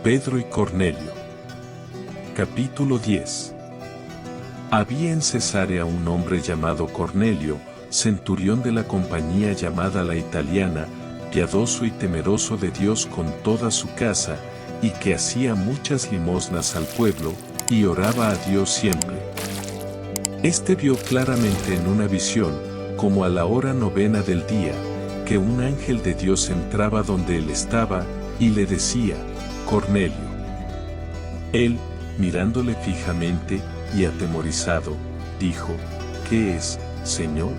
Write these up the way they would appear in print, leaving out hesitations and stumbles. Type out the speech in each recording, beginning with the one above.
Pedro y Cornelio. Capítulo 10. Había en Cesarea un hombre llamado Cornelio, centurión de la compañía llamada la Italiana, piadoso y temeroso de Dios con toda su casa, y que hacía muchas limosnas al pueblo, y oraba a Dios siempre. Este vio claramente en una visión, como a la hora 9 del día, que un ángel de Dios entraba donde él estaba, y le decía: Cornelio. Él, mirándole fijamente, y atemorizado, dijo: ¿Qué es, Señor?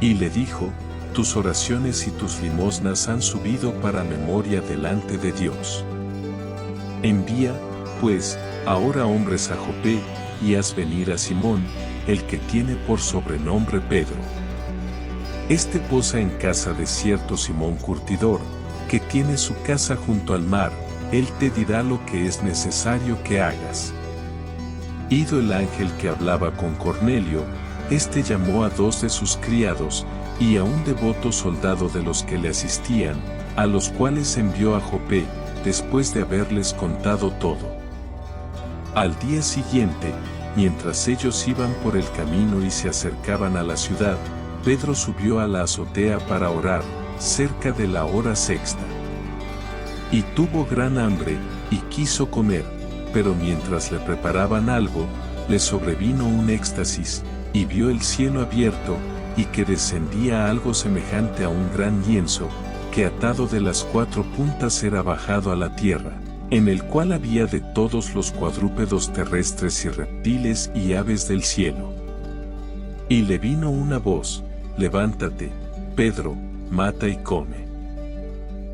Y le dijo: tus oraciones y tus limosnas han subido para memoria delante de Dios. Envía, pues, ahora hombres a Jope, y haz venir a Simón, el que tiene por sobrenombre Pedro. Este posa en casa de cierto Simón curtidor, que tiene su casa junto al mar. Él te dirá lo que es necesario que hagas. Ido el ángel que hablaba con Cornelio, éste llamó a 2 de sus criados, y a un devoto soldado de los que le asistían, a los cuales envió a Jope, después de haberles contado todo. Al día siguiente, mientras ellos iban por el camino y se acercaban a la ciudad, Pedro subió a la azotea para orar, cerca de la hora sexta. Y tuvo gran hambre, y quiso comer, pero mientras le preparaban algo, le sobrevino un éxtasis, y vio el cielo abierto, y que descendía algo semejante a un gran lienzo, que atado de las 4 puntas era bajado a la tierra, en el cual había de todos los cuadrúpedos terrestres y reptiles y aves del cielo. Y le vino una voz: levántate, Pedro, mata y come.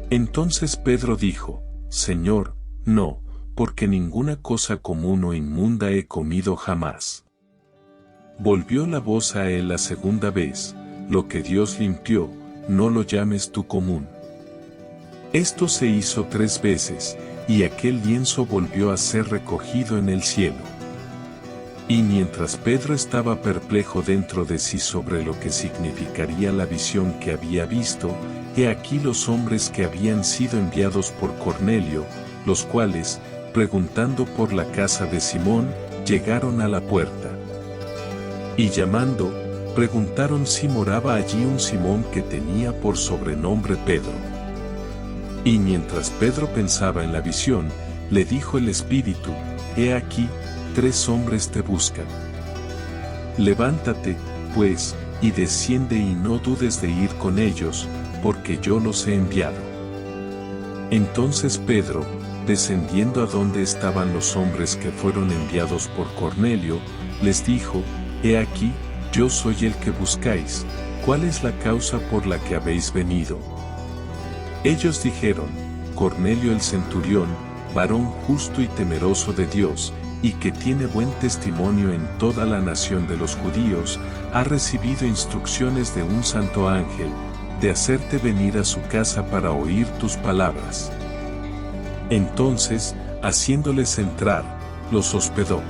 Entonces Pedro dijo: Señor, no, porque ninguna cosa común o inmunda he comido jamás. Volvió la voz a él la segunda vez: lo que Dios limpió, no lo llames tú común. Esto se hizo 3 veces, y aquel lienzo volvió a ser recogido en el cielo. Y mientras Pedro estaba perplejo dentro de sí sobre lo que significaría la visión que había visto, he aquí los hombres que habían sido enviados por Cornelio, los cuales, preguntando por la casa de Simón, llegaron a la puerta. Y llamando, preguntaron si moraba allí un Simón que tenía por sobrenombre Pedro. Y mientras Pedro pensaba en la visión, le dijo el Espíritu: he aquí, 3 hombres te buscan. Levántate, pues, y desciende y no dudes de ir con ellos, porque yo los he enviado. Entonces Pedro, descendiendo a donde estaban los hombres que fueron enviados por Cornelio, les dijo: he aquí, yo soy el que buscáis. ¿Cuál es la causa por la que habéis venido? Ellos dijeron: Cornelio el centurión, varón justo y temeroso de Dios, y que tiene buen testimonio en toda la nación de los judíos, ha recibido instrucciones de un santo ángel, de hacerte venir a su casa para oír tus palabras. Entonces, haciéndoles entrar, los hospedó.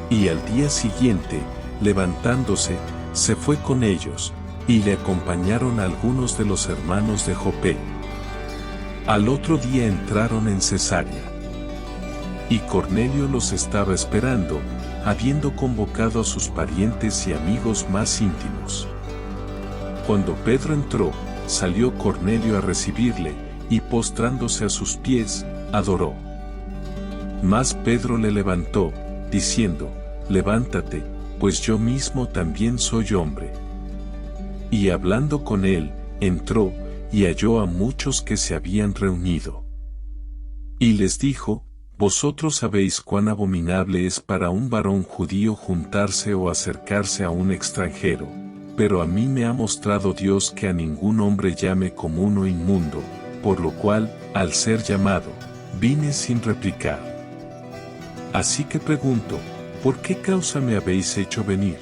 Y al día siguiente, levantándose, se fue con ellos, y le acompañaron algunos de los hermanos de Jope. Al otro día entraron en Cesarea. Y Cornelio los estaba esperando, habiendo convocado a sus parientes y amigos más íntimos. Cuando Pedro entró, salió Cornelio a recibirle, y postrándose a sus pies, adoró. Mas Pedro le levantó, diciendo: levántate, pues yo mismo también soy hombre. Y hablando con él, entró, y halló a muchos que se habían reunido. Y les dijo: vosotros sabéis cuán abominable es para un varón judío juntarse o acercarse a un extranjero, pero a mí me ha mostrado Dios que a ningún hombre llame común o inmundo, por lo cual, al ser llamado, vine sin replicar. Así que pregunto: ¿por qué causa me habéis hecho venir?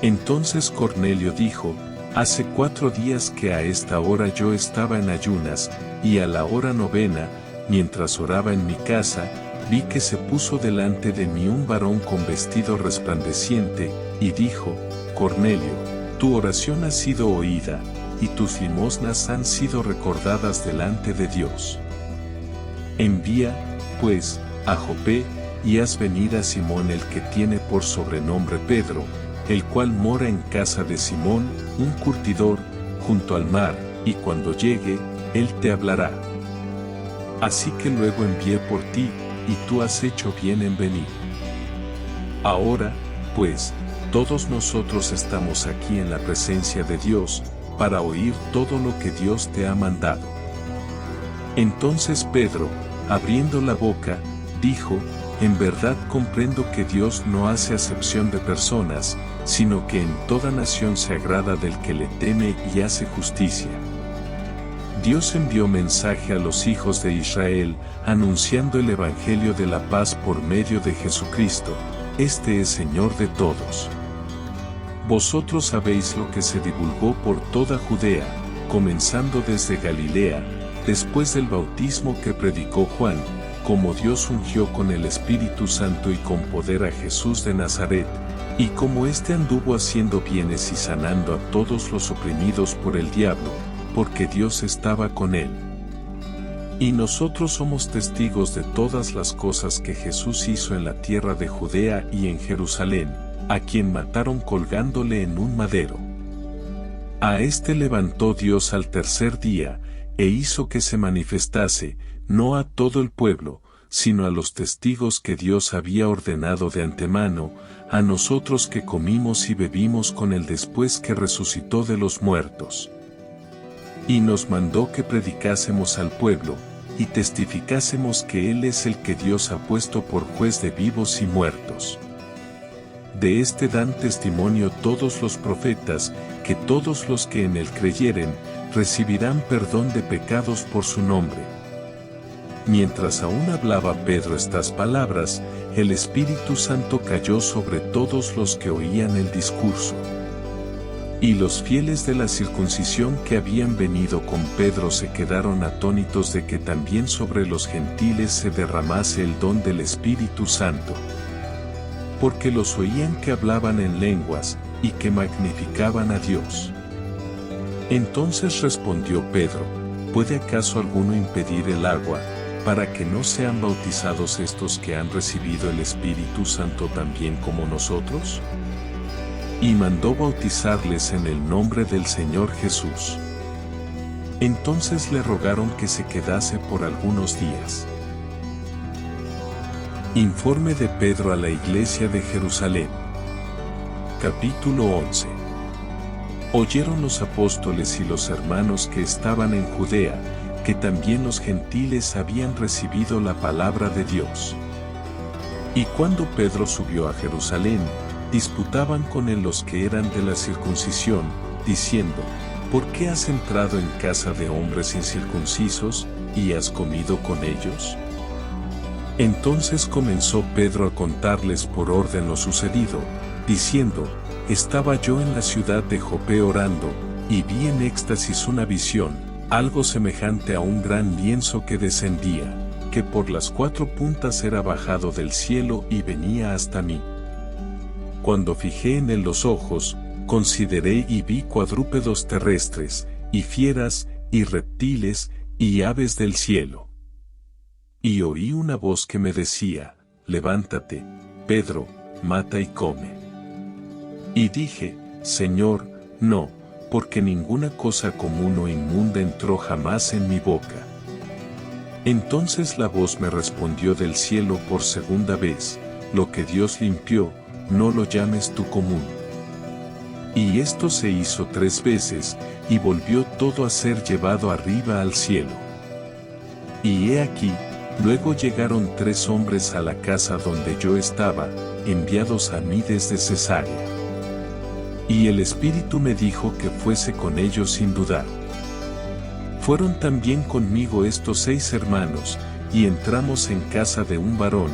Entonces Cornelio dijo: hace 4 días que a esta hora yo estaba en ayunas, y a la hora 9, mientras oraba en mi casa, vi que se puso delante de mí un varón con vestido resplandeciente, y dijo: Cornelio, tu oración ha sido oída, y tus limosnas han sido recordadas delante de Dios. Envía, pues, a Jope, y haz venir a Simón el que tiene por sobrenombre Pedro, el cual mora en casa de Simón, un curtidor, junto al mar, y cuando llegue, él te hablará. Así que luego envié por ti, y tú has hecho bien en venir. Ahora, pues, todos nosotros estamos aquí en la presencia de Dios, para oír todo lo que Dios te ha mandado. Entonces Pedro, abriendo la boca, dijo, en verdad comprendo que Dios no hace acepción de personas, sino que en toda nación se agrada del que le teme y hace justicia. Dios envió mensaje a los hijos de Israel, anunciando el Evangelio de la paz por medio de Jesucristo, este es Señor de todos. Vosotros sabéis lo que se divulgó por toda Judea, comenzando desde Galilea, después del bautismo que predicó Juan, como Dios ungió con el Espíritu Santo y con poder a Jesús de Nazaret, y como éste anduvo haciendo bienes y sanando a todos los oprimidos por el diablo, porque Dios estaba con él. Y nosotros somos testigos de todas las cosas que Jesús hizo en la tierra de Judea y en Jerusalén, a quien mataron colgándole en un madero. A éste levantó Dios al tercer día, e hizo que se manifestase, no a todo el pueblo, sino a los testigos que Dios había ordenado de antemano, a nosotros que comimos y bebimos con él después que resucitó de los muertos. Y nos mandó que predicásemos al pueblo, y testificásemos que Él es el que Dios ha puesto por juez de vivos y muertos. De este dan testimonio todos los profetas, que todos los que en Él creyeren, recibirán perdón de pecados por su nombre. Mientras aún hablaba Pedro estas palabras, el Espíritu Santo cayó sobre todos los que oían el discurso. Y los fieles de la circuncisión que habían venido con Pedro se quedaron atónitos de que también sobre los gentiles se derramase el don del Espíritu Santo. Porque los oían que hablaban en lenguas, y que magnificaban a Dios. Entonces respondió Pedro, ¿puede acaso alguno impedir el agua, para que no sean bautizados estos que han recibido el Espíritu Santo también como nosotros? Y mandó bautizarles en el nombre del Señor Jesús. Entonces le rogaron que se quedase por algunos días. Informe de Pedro a la Iglesia de Jerusalén. Capítulo 11. Oyeron los apóstoles y los hermanos que estaban en Judea, que también los gentiles habían recibido la palabra de Dios. Y cuando Pedro subió a Jerusalén, disputaban con él los que eran de la circuncisión, diciendo, ¿por qué has entrado en casa de hombres incircuncisos, y has comido con ellos? Entonces comenzó Pedro a contarles por orden lo sucedido, diciendo, estaba yo en la ciudad de Jope orando, y vi en éxtasis una visión, algo semejante a un gran lienzo que descendía, que por las 4 puntas era bajado del cielo y venía hasta mí. Cuando fijé en él los ojos, consideré y vi cuadrúpedos terrestres, y fieras, y reptiles, y aves del cielo. Y oí una voz que me decía, levántate, Pedro, mata y come. Y dije, Señor, no, porque ninguna cosa común o inmunda entró jamás en mi boca. Entonces la voz me respondió del cielo por segunda vez, lo que Dios limpió, no lo llames tú común. Y esto se hizo 3 veces, y volvió todo a ser llevado arriba al cielo. Y he aquí, luego llegaron 3 hombres a la casa donde yo estaba, enviados a mí desde Cesarea. Y el Espíritu me dijo que fuese con ellos sin dudar. Fueron también conmigo estos 6 hermanos, y entramos en casa de un varón,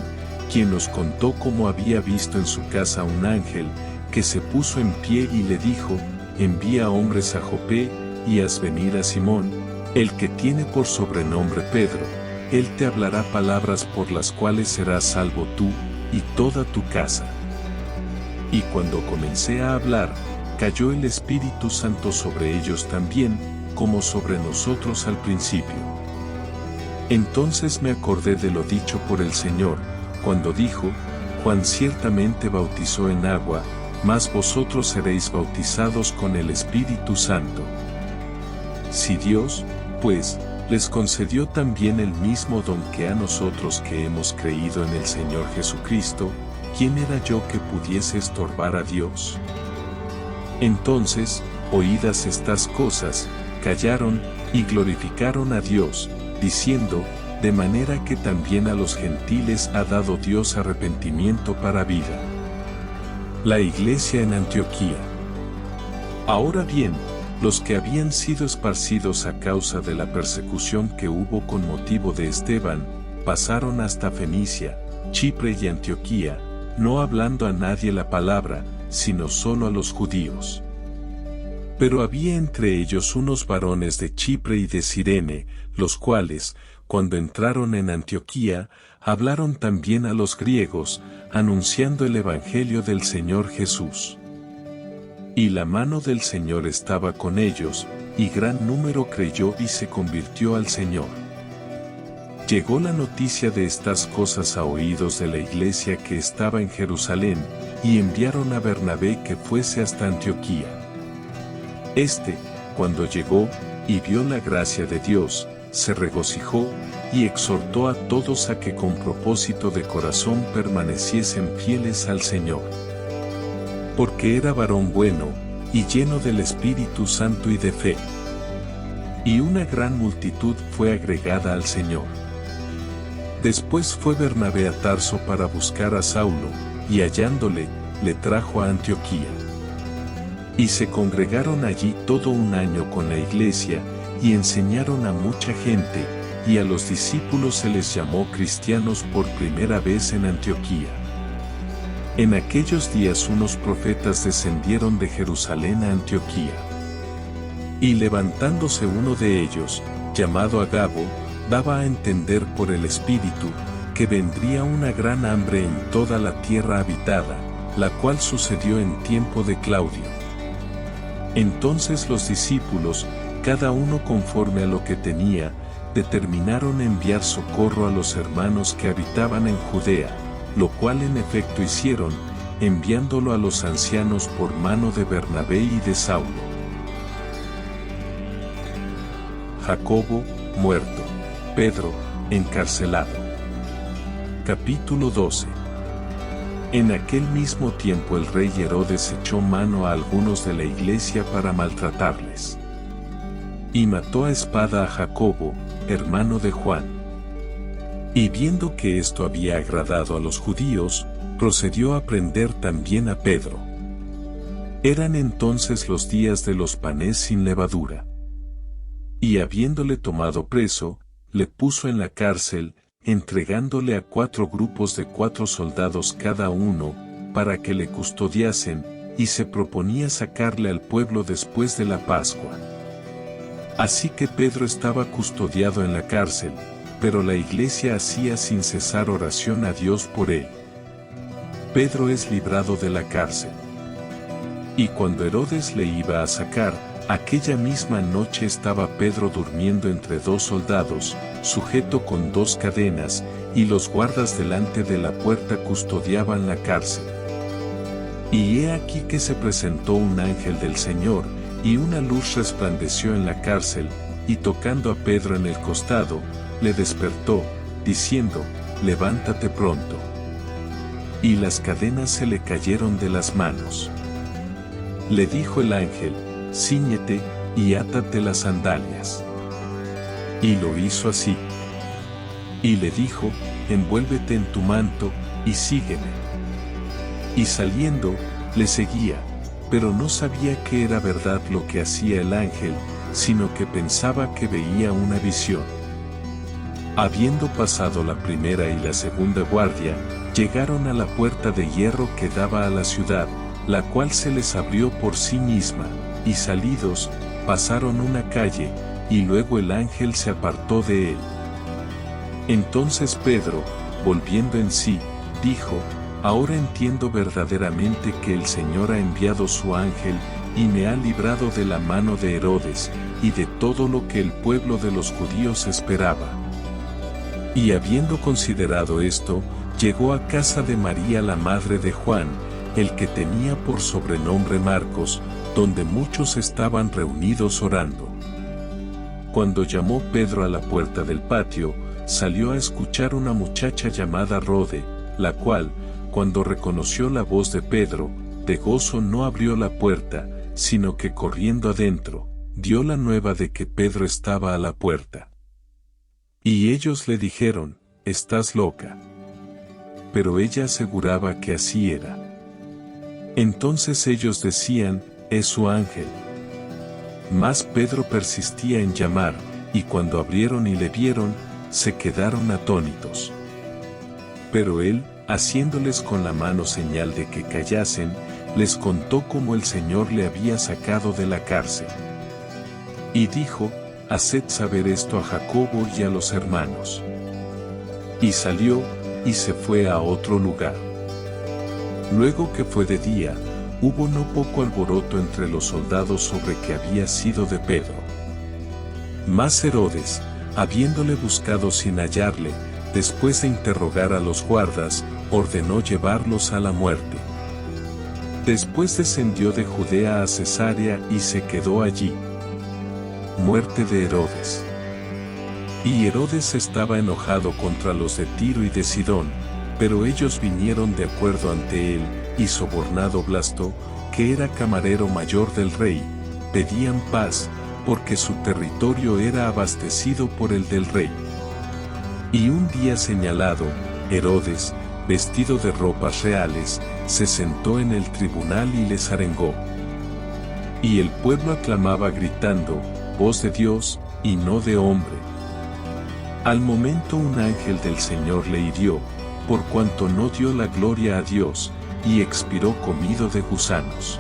quien nos contó cómo había visto en su casa un ángel, que se puso en pie y le dijo, envía hombres a Jope, y haz venir a Simón, el que tiene por sobrenombre Pedro, él te hablará palabras por las cuales serás salvo tú, y toda tu casa. Y cuando comencé a hablar, cayó el Espíritu Santo sobre ellos también, como sobre nosotros al principio. Entonces me acordé de lo dicho por el Señor, cuando dijo: Juan ciertamente bautizó en agua, mas vosotros seréis bautizados con el Espíritu Santo. Si Dios, pues, les concedió también el mismo don que a nosotros que hemos creído en el Señor Jesucristo, ¿quién era yo que pudiese estorbar a Dios? Entonces, oídas estas cosas, callaron, y glorificaron a Dios, diciendo: de manera que también a los gentiles ha dado Dios arrepentimiento para vida. La iglesia en Antioquía. Ahora bien, los que habían sido esparcidos a causa de la persecución que hubo con motivo de Esteban, pasaron hasta Fenicia, Chipre y Antioquía, no hablando a nadie la palabra, sino solo a los judíos. Pero había entre ellos unos varones de Chipre y de Cirene, los cuales, cuando entraron en Antioquía, hablaron también a los griegos, anunciando el Evangelio del Señor Jesús. Y la mano del Señor estaba con ellos, y gran número creyó y se convirtió al Señor. Llegó la noticia de estas cosas a oídos de la iglesia que estaba en Jerusalén, y enviaron a Bernabé que fuese hasta Antioquía. Este, cuando llegó, y vio la gracia de Dios, se regocijó, y exhortó a todos a que con propósito de corazón permaneciesen fieles al Señor. Porque era varón bueno, y lleno del Espíritu Santo y de fe. Y una gran multitud fue agregada al Señor. Después fue Bernabé a Tarso para buscar a Saulo, y hallándole, le trajo a Antioquía. Y se congregaron allí todo un año con la iglesia, y enseñaron a mucha gente, y a los discípulos se les llamó cristianos por primera vez en Antioquía. En aquellos días unos profetas descendieron de Jerusalén a Antioquía. Y levantándose uno de ellos, llamado Agabo, daba a entender por el Espíritu, que vendría una gran hambre en toda la tierra habitada, la cual sucedió en tiempo de Claudio. Entonces los discípulos, cada uno conforme a lo que tenía, determinaron enviar socorro a los hermanos que habitaban en Judea, lo cual en efecto hicieron, enviándolo a los ancianos por mano de Bernabé y de Saulo. Jacobo, muerto. Pedro, encarcelado. Capítulo 12. En aquel mismo tiempo el rey Herodes echó mano a algunos de la iglesia para maltratarles. Y mató a espada a Jacobo, hermano de Juan. Y viendo que esto había agradado a los judíos, procedió a prender también a Pedro. Eran entonces los días de los panes sin levadura. Y habiéndole tomado preso, le puso en la cárcel, entregándole a 4 grupos de 4 soldados cada uno, para que le custodiasen, y se proponía sacarle al pueblo después de la Pascua. Así que Pedro estaba custodiado en la cárcel, pero la iglesia hacía sin cesar oración a Dios por él. Pedro es librado de la cárcel. Y cuando Herodes le iba a sacar, aquella misma noche estaba Pedro durmiendo entre 2 soldados, sujeto con 2 cadenas, y los guardas delante de la puerta custodiaban la cárcel. Y he aquí que se presentó un ángel del Señor, y una luz resplandeció en la cárcel, y tocando a Pedro en el costado, le despertó, diciendo: levántate pronto. Y las cadenas se le cayeron de las manos. Le dijo el ángel: cíñete, y átate las sandalias. Y lo hizo así. Y le dijo: envuélvete en tu manto, y sígueme. Y saliendo, le seguía, pero no sabía que era verdad lo que hacía el ángel, sino que pensaba que veía una visión. Habiendo pasado la primera y la segunda guardia, llegaron a la puerta de hierro que daba a la ciudad, la cual se les abrió por sí misma, y salidos, pasaron una calle, y luego el ángel se apartó de él. Entonces Pedro, volviendo en sí, dijo: ahora entiendo verdaderamente que el Señor ha enviado su ángel, y me ha librado de la mano de Herodes, y de todo lo que el pueblo de los judíos esperaba. Y habiendo considerado esto, llegó a casa de María la madre de Juan, el que tenía por sobrenombre Marcos, donde muchos estaban reunidos orando. Cuando llamó Pedro a la puerta del patio, salió a escuchar una muchacha llamada Rode, la cual, cuando reconoció la voz de Pedro, de gozo no abrió la puerta, sino que corriendo adentro, dio la nueva de que Pedro estaba a la puerta. Y ellos le dijeron, «Estás loca». Pero ella aseguraba que así era. Entonces ellos decían, «Es su ángel». Mas Pedro persistía en llamar, y cuando abrieron y le vieron, se quedaron atónitos. Pero él, haciéndoles con la mano señal de que callasen, les contó cómo el Señor le había sacado de la cárcel. Y dijo, «Haced saber esto a Jacobo y a los hermanos». Y salió, y se fue a otro lugar. Luego que fue de día, hubo no poco alboroto entre los soldados sobre que había sido de Pedro. Mas Herodes, habiéndole buscado sin hallarle, después de interrogar a los guardas, ordenó llevarlos a la muerte. Después descendió de Judea a Cesarea y se quedó allí. Muerte de Herodes. Y Herodes estaba enojado contra los de Tiro y de Sidón, pero ellos vinieron de acuerdo ante él, y sobornado Blasto, que era camarero mayor del rey, pedían paz, porque su territorio era abastecido por el del rey. Y un día señalado, Herodes, vestido de ropas reales, se sentó en el tribunal y les arengó. Y el pueblo aclamaba gritando, «Voz de Dios, y no de hombre». Al momento un ángel del Señor le hirió, por cuanto no dio la gloria a Dios, y expiró comido de gusanos.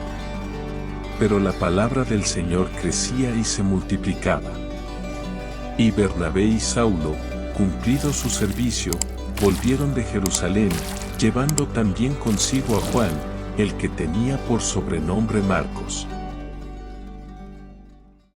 Pero la palabra del Señor crecía y se multiplicaba. Y Bernabé y Saulo, cumplido su servicio, volvieron de Jerusalén, llevando también consigo a Juan, el que tenía por sobrenombre Marcos.